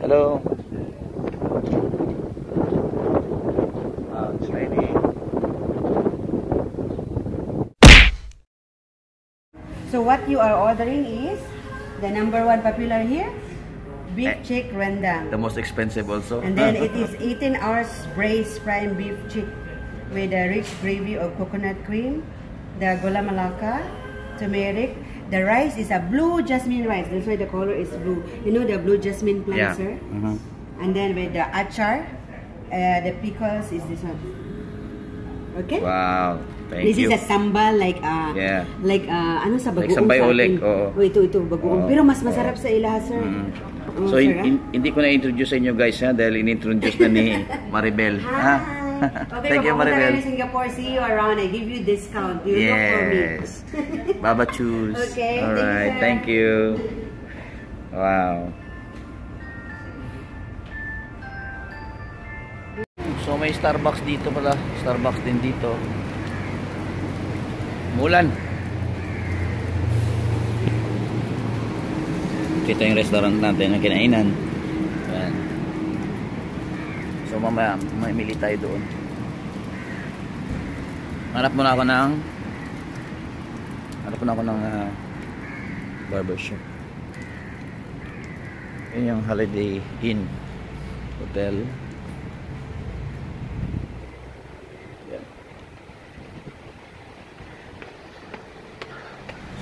Hello. It's raining. So what you are ordering is the #1 popular here, beef chick rendang. The most expensive also. And then it is 18 hours braised prime beef chick with a rich gravy of coconut cream, the gula melaka, turmeric. The rice is a blue jasmine rice. That's why the color is blue. You know the blue jasmine plant, sir? And then with the achar, the pickles is this one. Okay? Wow. Thank you. This is a sambal like ano sa bagoong, like sambay ulit. Oh, ito bagoong. Pero mas masarap sa ilaha, sir. So hindi ko na-introduce sa inyo guys ha, dahil in-introduce na ni Maribel. Ha? Okay, thank you Maribel. In Singapore, see you around. I give you discount. You look for me. Yes. Baba choose. Okay. Alright, thank you. Wow. So may Starbucks dito pala. Starbucks din dito. Mulan. Kita yung restaurant natin na kinainan. Ayan. So mamaya mamili tayo doon. Hanap muna ako ng barbershop. Yun yung Holiday Inn Hotel. Yan.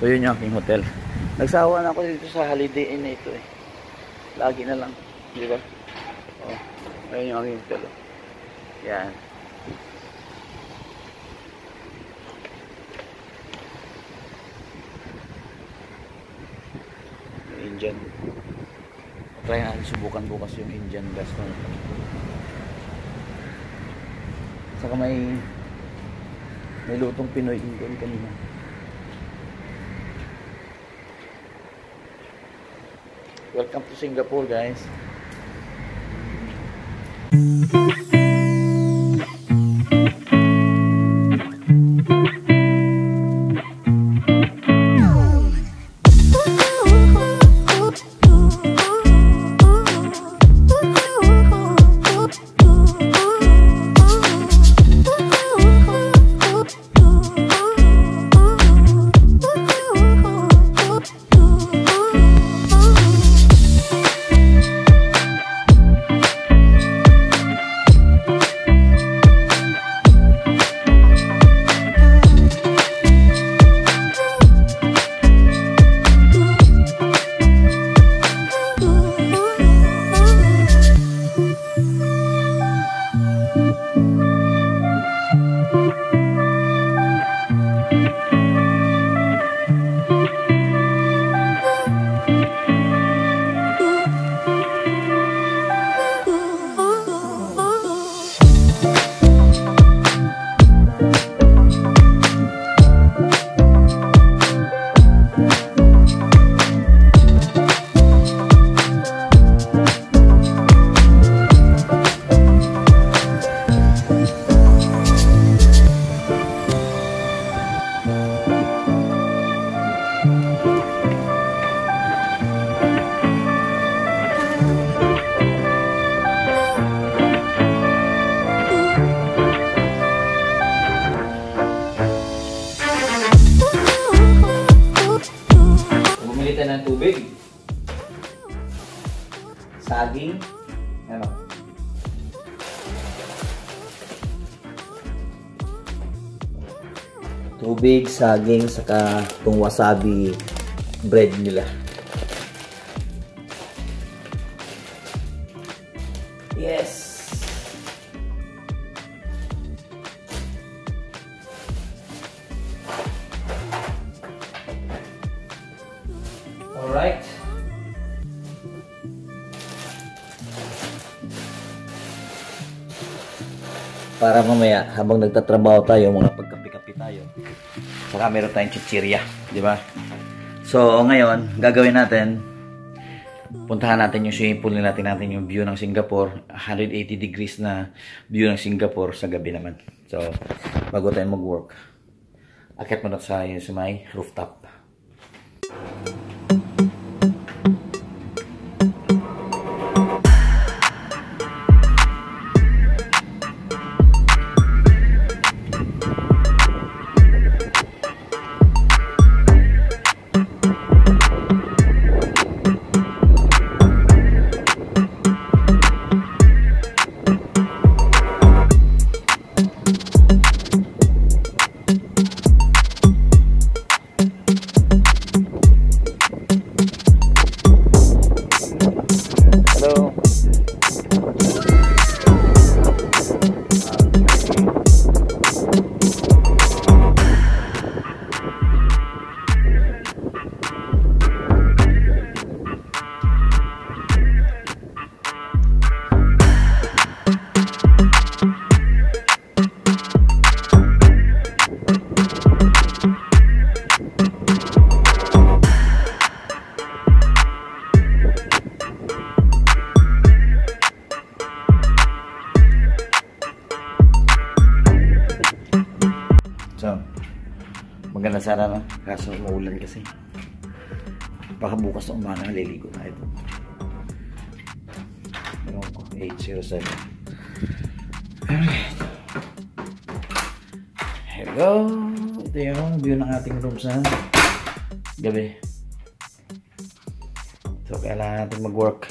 So yun yung aking hotel. Nagsawa na ako dito sa Holiday Inn na ito eh. Lagi na lang, di ba? Oh, ayun yung aking hotel. Yan. Indian. Try natin subukan bukas yung Indian restaurant. Saka may lutong Pinoy din doon kanina. Welcome to Singapore, guys. Ng tubig, saging, ano, tubig, saging, saka itong wasabi bread nila. Yes. Alright. Para mamaya habang nagtatrabaho tayo, mga pagkapi-kapi tayo. Saka meron tayong chichirya, di ba? So ngayon, gagawin natin, puntahan natin yung swimming pool, natin yung view ng Singapore, 180 degrees na view ng Singapore sa gabi naman. So bago tayo mag-work, akit muna sa may rooftop. sana no. Kaso maulan kasi. Baka bukas na umaga liligo na ito. Ewan ko, 807. Alright. Hello. Ito yung view ng ating room sa gabi. So, kailangan natin mag-work.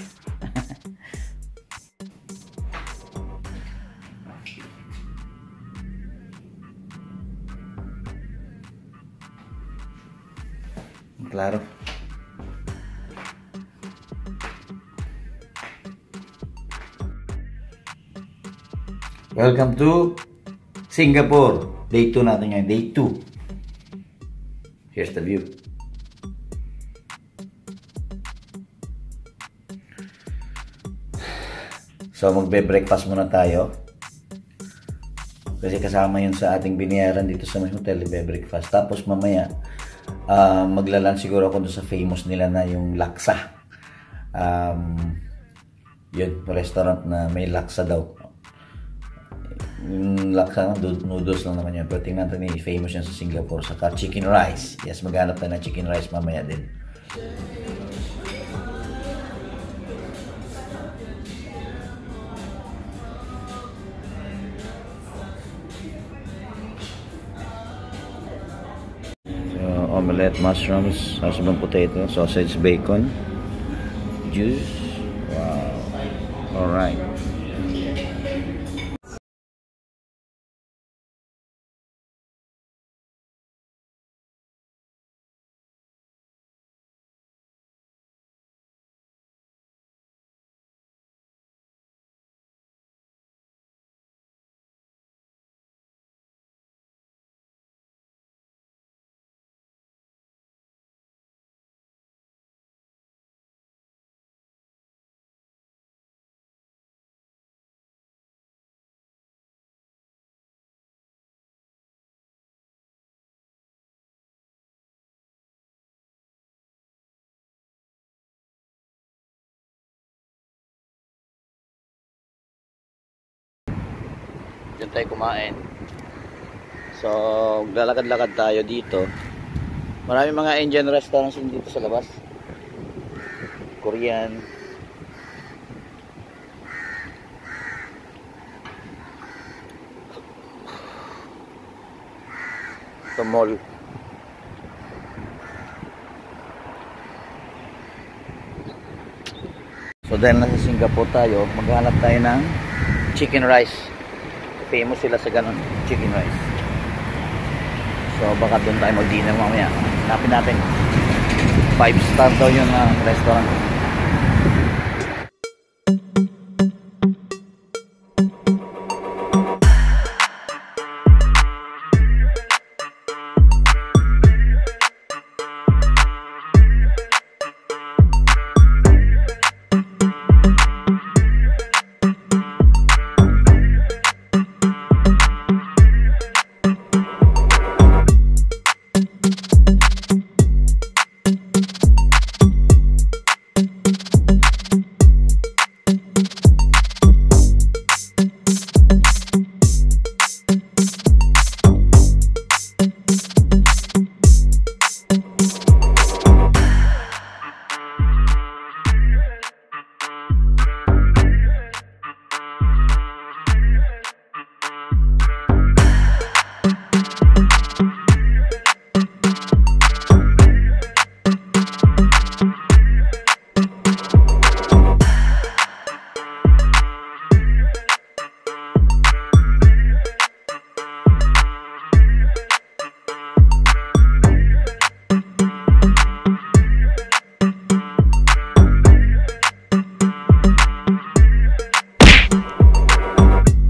Klaro. Welcome to Singapore. Day 2 natin ngayon. Day 2. Here's the view. So, magbe-breakfast muna tayo. Kasi kasama yun sa ating binayaran dito sa may hotel, magbe-breakfast. Tapos mamaya, maglalan siguro ako doon sa famous nila na yung laksa. Yun, restaurant na may laksa daw. Yung laksa, noodles lang naman yun. Pero tingnan natin, famous yan sa Singapore. Saka chicken rice. Yes, maghanap tayo ng chicken rice mamaya din. So, omelette, mushrooms, husband potato, sausage, bacon, juice. Wow. Alright. Diyan tayo kumain. So, lalakad-lakad tayo dito. Maraming mga Indian restaurants dito sa labas. Korean. Ito mall. So, dahil nasa Singapore tayo, maghanap tayo ng chicken rice. Famous sila sa ganun, chicken rice. So baka doon tayo mag-dinner mamaya. Hanapin natin. 5-star daw yung restaurant.